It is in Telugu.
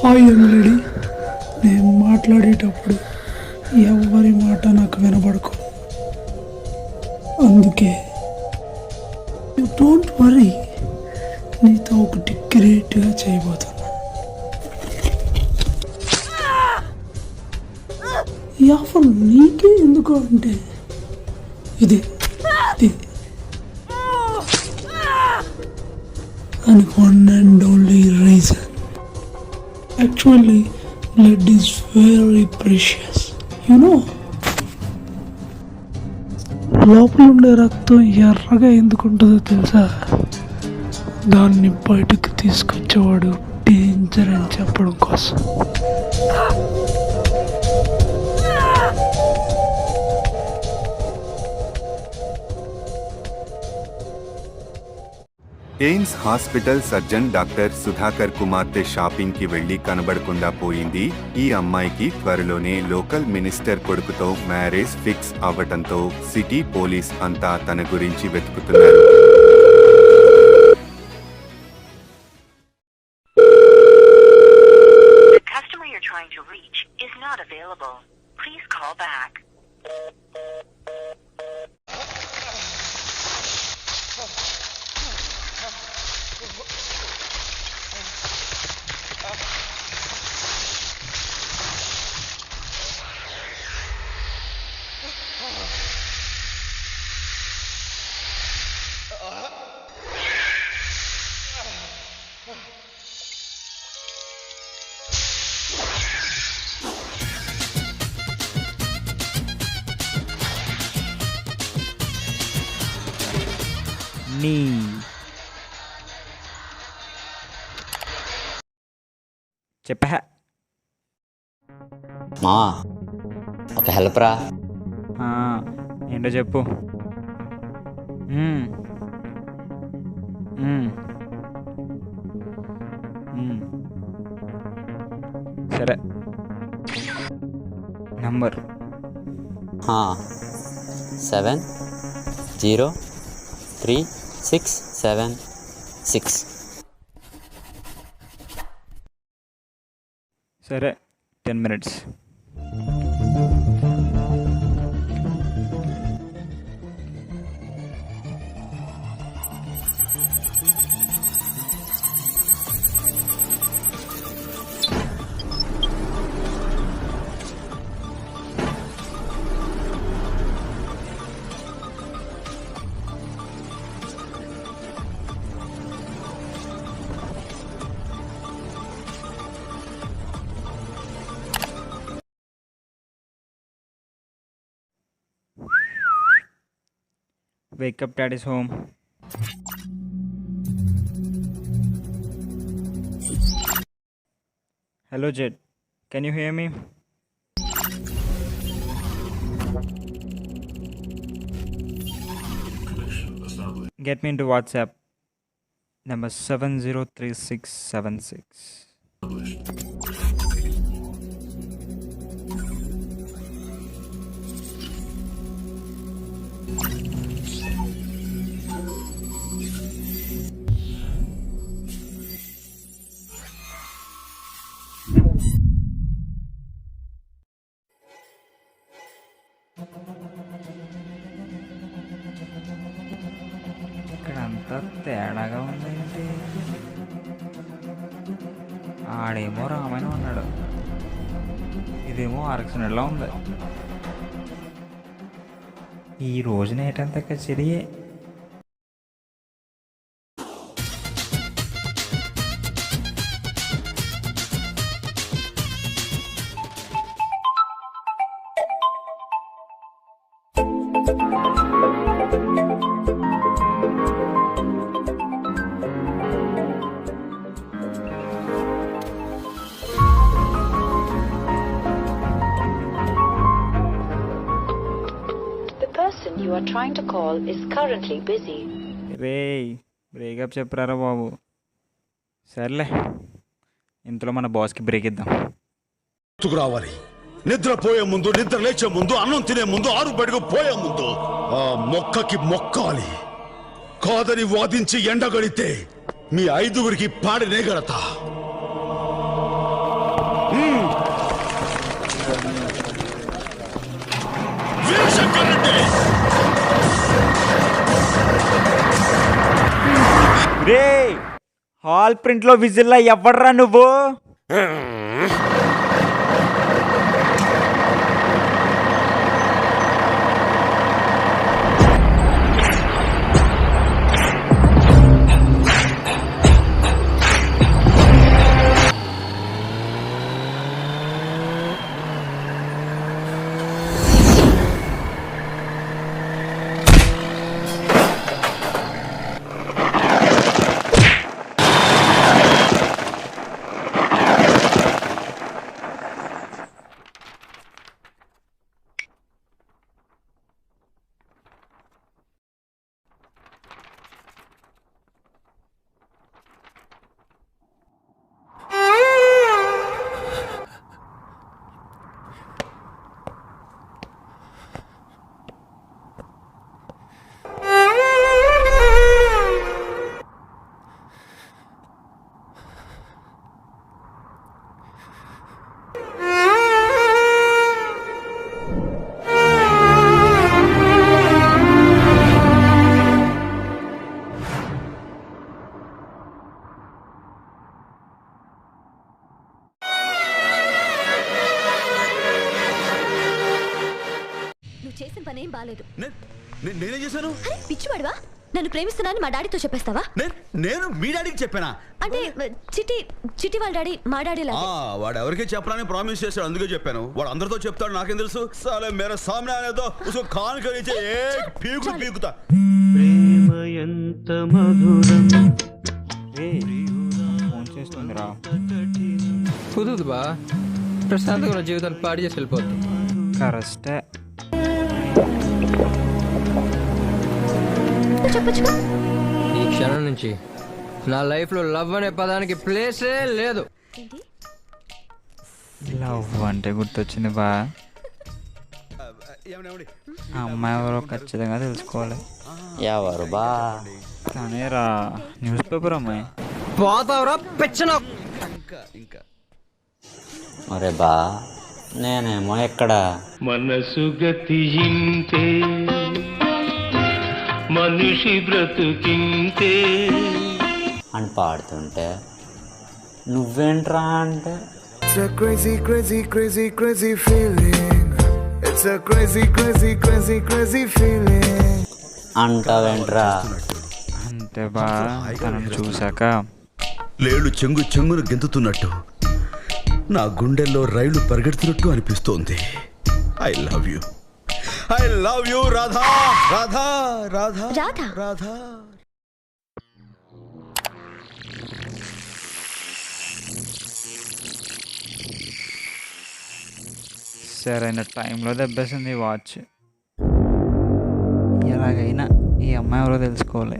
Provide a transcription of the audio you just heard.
హాయ్ యంగ్ లేడీ, నేను మాట్లాడేటప్పుడు ఎవరి మాట నాకు వినబడకు. అందుకే యూ డోంట్ వరీ, నీతో ఒకటి గ్రేట్గా చేయబోతున్నా. ఈ ఆఫర్ నీకే ఎందుకు అంటే ఇది and one and only reason. Actually, blood is very precious. You know? లోపల ఉండే రక్తం ఎర్రగా ఎందుకు ఉంటుందో తెలుసా? దాన్ని బయటకు తీసుకొచ్చేవాడు డేంజర్ అని చెప్పడం కోసం. AIIMS hospital surgeon doctor Sudhakar కుమార్తె షాపింగ్ కి వెళ్లి కనబడకుండా పోయింది. ఈ అమ్మాయికి త్వరలోనే లోకల్ మినిస్టర్ కొడుకుతో మ్యారేజ్ ఫిక్స్ అవ్వటంతో సిటీ పోలీస్ అంతా తన గురించి వెతుకుతున్నారు. చెప్పా మా ఒక హెల్ప్ రా. ఏంటో చెప్పు. సరే, నంబర్ 7036766. సరే, 10 minutes. Wake up, Dad is home. Hello, Jed. Can you hear me? Get me into WhatsApp. Number 703676. ఇక్కడంతా తేడాగా ఉందేంటి? ఆడేమో రామాయణం అన్నాడు, ఇదేమో ఆర్ఎక్స్‌లో ఉంది. ఈ రోజున ఏంటంత కచేరీయే. You are trying to call is currently busy. Breakup చెప్పారా బాబు? సర్లే, ఇంతలో మన బాస్కి బ్రేక్ ఇద్దాం. రావాలి, నిద్రపోయే ముందు, నిద్ర లేచే ముందు, అన్నం తినే ముందు, ఆరు బయటకు పోయే ముందు ఆ మొక్కకి మొక్కాలి. కాదని వాదించి ఎండగడితే మీ 5గురికి పాడినేగడతా. కుక్కలంటే రే హాల్ ప్రింట్లో విజిల్లా ఎవడ్రా నువ్వు? చేసిన పని ఏం బాలేదు. నేనేం చేశాను? పిచ్చివాడివా? నన్ను ప్రేమిస్తున్నాను మా డాడీతో చెప్పేస్తావా? నేను మీ డాడీకి చెప్పానా? అంటే చిట్టి వాళ్ళ డాడీ మా డాడీ లాగా. వాడు ఎవరికి చెప్పడానికి ప్రామిస్ చేశాడు, అందుకే చెప్పాను. వాడు అందరితో చెప్తాడు, నాకేం తెలుసు. సాలే మేరా సామ్నే ఆనేదో ఉస్కో కాన్ కరిచే ఏక్ పీకు పీకుతా. ప్రేమ ఎంత మధురం. ఫోన్ చేస్తుందిరా. కుదురుదు బా, ప్రశాంతంగా జీవితాన్ని పాడి చేసి వెళ్ళిపోతుంది. కరెస్టే. చెప్పొచ్చుగా. ఈ క్షణం నుంచి నా లైఫ్లో లవ్ అనే పదానికి ప్లేసే లేదు. లవ్ అంటే గుర్తొచ్చింది బా. ఆ అమ్మాయి ఎవరో ఖచ్చితంగా తెలుసుకోవాలి. ఎవరు బా? తనేరా, న్యూస్ పేపర్ అమ్మాయి. పోతావురా పెచ్చన. అరే బా, నేనేమో ఎక్కడ మనసు గతింతే మనిషి బ్రతుకింతే అని పాడుతుంటే నువ్వేంట్రా అంటే It's a crazy, crazy, crazy, crazy feeling. It's a crazy, crazy, crazy, crazy feeling. అంటావేంట్రా? అంతే బా, తనను చూశాక లేళ్ళు చెంగు చెంగును గెంతుతున్నట్టు, నా గుండెల్లో రైలు పరిగెడుతున్నట్టు అనిపిస్తోంది. I love you, I love you Radha, Radha, Radha, Radha. Radha. సరైన టైంలో దెబ్బేసింది వాచ్. ఎలాగైనా ఈ అమ్మాయి ఎవరో తెలుసుకోవాలి.